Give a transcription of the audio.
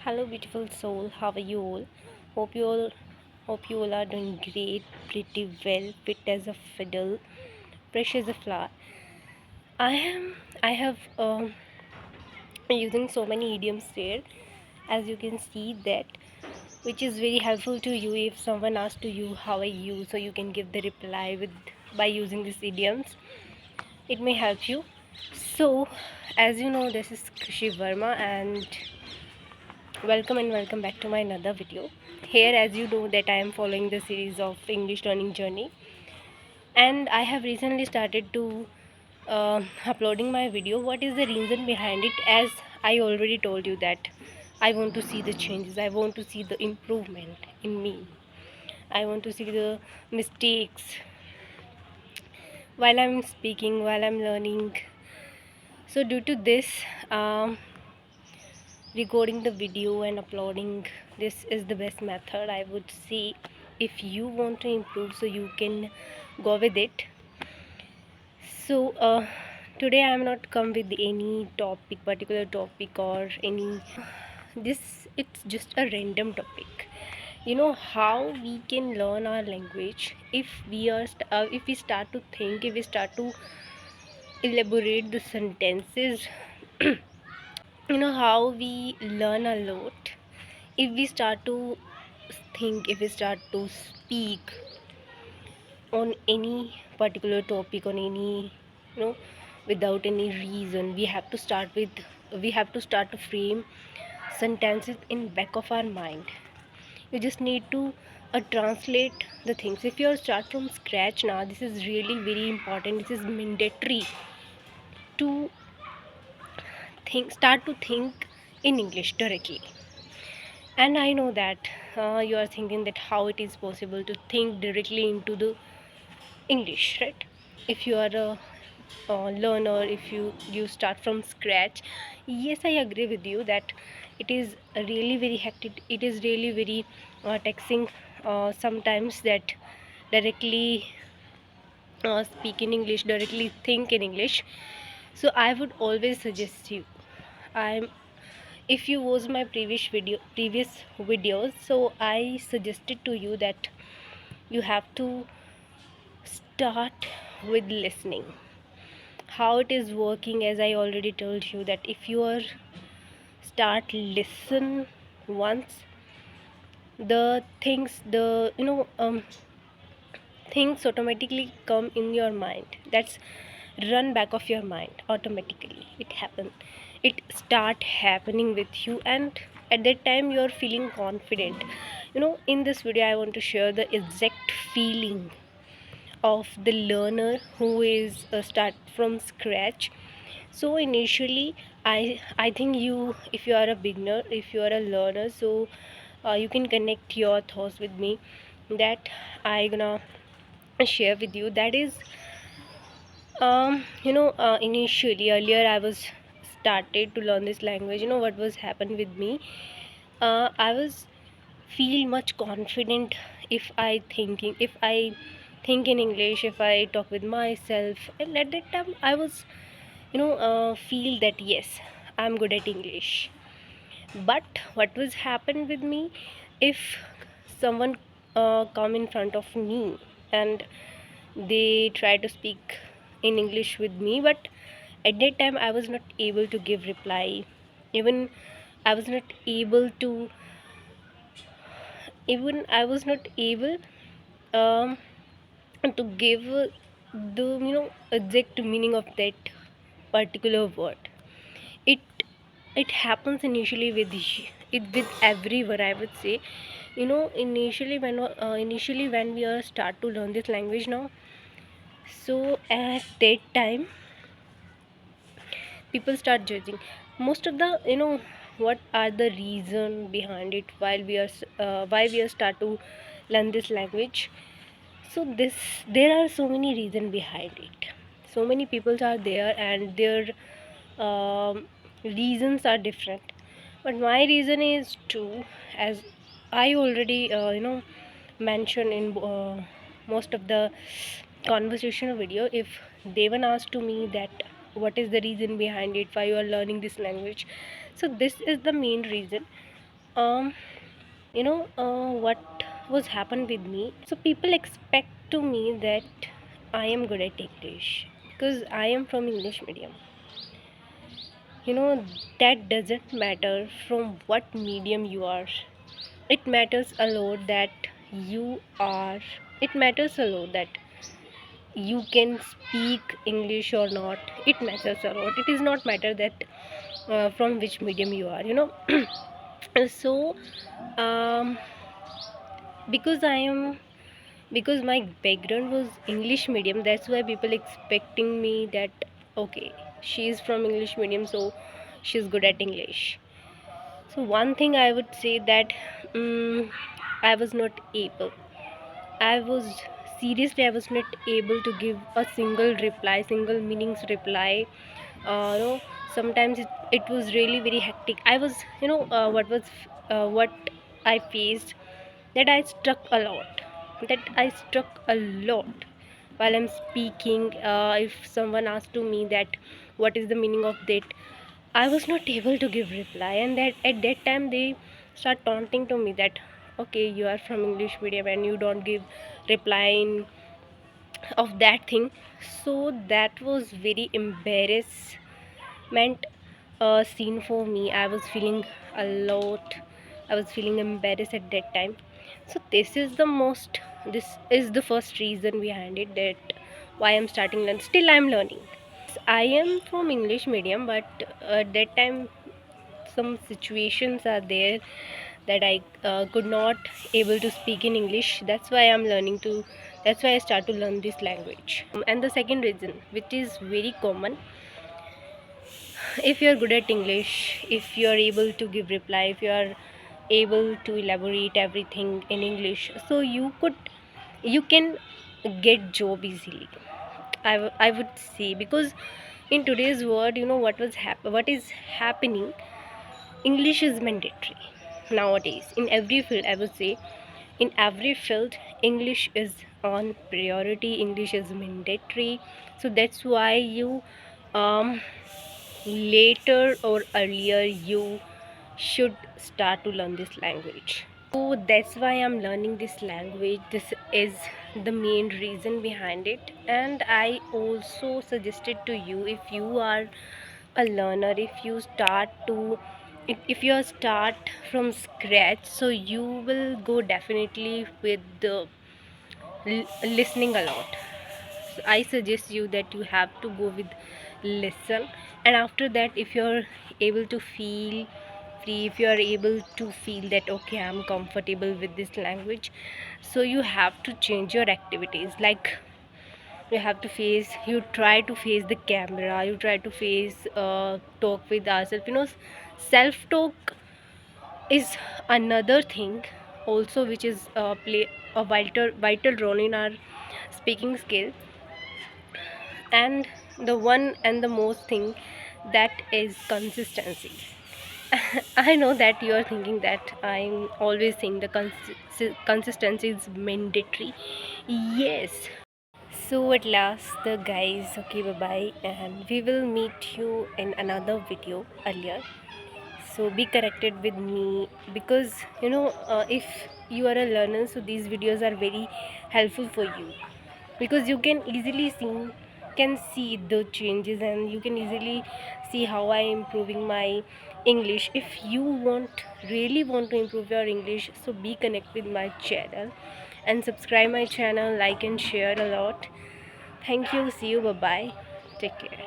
Hello, beautiful soul. How are you all? Hope you all hope you all are doing great, pretty well, fit as a fiddle, fresh as a flower. I am. I have using so many idioms there, as you can see that, which is very helpful to you if someone asks to you how are you, so you can give the reply with by using these idioms. It may help you. So, as you know, this is Krishi Verma and welcome back to my another video. Here, as you know that I am following the series of English learning journey, and I have recently started to uploading my video. What is the reason behind it? As I already told you that I want to see the changes, I want to see the improvement in me, I want to see the mistakes while I'm speaking, while I'm learning. So due to this, um, recording the video and uploading, this is the best method, I would say. If you want to improve, so you can go with it. So today I am not come with any particular topic or any this. It's just a random topic. You know how we can learn our language if we are if we start to think, if we start to elaborate the sentences. You know how we learn a lot if we start to think, if we start to speak on any particular topic, on any, you know, without any reason. We have to start to frame sentences in back of our mind. You just need to translate the things. If you start from scratch now, this is really very important, this is mandatory to start to think in English directly. And I know that you are thinking that how it is possible to think directly into the English, right? If you are a learner, if you start from scratch, yes, I agree with you that it is really very hectic, it is really very taxing sometimes, that directly speak in English, directly think in English. So I would always suggest you, I'm if you watch my previous videos, so I suggested to you that you have to start with listening, how it is working. As I already told you that if you are start listen once, the things, the things automatically come in your mind, that's run back of your mind automatically. It happen, it start happening with you, and at that time you are feeling confident. In this video I want to share the exact feeling of the learner who is start from scratch. So initially, I think you, if you are a beginner, if you are a learner, so you can connect your thoughts with me, that I gonna share with you. That is, initially earlier I was started to learn this language. You know what was happened with me? I was feel much confident if I think in English, if I talk with myself, and at that time I was, feel that yes, I'm good at English. But what was happened with me, if someone come in front of me and they try to speak in English with me, but at that time I was not able to give reply, even I was not able to, even I was not able um, to give the exact meaning of that particular word. It it happens initially with with everyone, I would say. Initially when we are start to learn this language now, so at that time people start judging. Most of the, what are the reason behind it, while why we are start to learn this language. So this, there are so many reasons behind it. So many people are there and their um, reasons are different, but my reason is too, as I already mentioned in most of the conversational video. If Devan asked to me that what is the reason behind it, why you are learning this language, so this is the main reason. um what was happened with me. So people expect to me that I am good at English because I am from English medium. you know that doesn't matter from what medium you are. It matters a lot that you are it matters a lot that you can speak English or not. It matters a lot. It is not matter that from which medium you are. So um because I am because my background was English medium, that's why people expecting me that okay, she is from English medium, so she's good at English. So one thing I would say that um, I was not able I was seriously I was not able to give a single reply, single meanings reply. No, sometimes it was really very hectic. I was, what I faced, that I struck a lot. That I struck a lot while I'm speaking. If someone asked to me that what is the meaning of that, I was not able to give reply, and that at that time they start taunting to me that okay, you are from English medium and you don't give reply of that thing. So that was very embarrassment scene for me. I was feeling a lot. I was feeling embarrassed at that time. So this is the first reason behind it, that why I'm starting learn. Still I'm learning. I am from English medium, but at that time some situations are there that I could not able to speak in English. That's why I'm learning to. That's why I start to learn this language. And the second reason, which is very common, if you're good at English, if you're able to give reply, if you are able to elaborate everything in English, so you can get job easily. I would say, because in today's world, what is happening. English is mandatory nowadays in every field. I would say in every field English is on priority. English is mandatory. So that's why you um later or earlier you should start to learn this language. So that's why I'm learning this language. This is the main reason behind it. And I also suggested to you, if you are a learner, if you start from scratch, so you will go definitely with the listening a lot. So I suggest you that you have to go with listen. And after that, if you're able to feel free, if you are able to feel that okay, I'm comfortable with this language, so you have to change your activities. Like you try to face the camera, you try to face talk with ourselves. Self talk is another thing also, which is play a vital role in our speaking skill. And the one and the most thing, that is consistency. I know that you are thinking that I'm always saying the consistency is mandatory. Yes. So at last, the guys, okay, bye bye, and we will meet you in another video earlier. So be connected with me, because if you are a learner, so these videos are very helpful for you, because you can see the changes, and you can easily see how I am improving my English. If you really want to improve your English, so be connect with my channel and subscribe my channel, like and share a lot. Thank you. See you. Bye bye. Take care.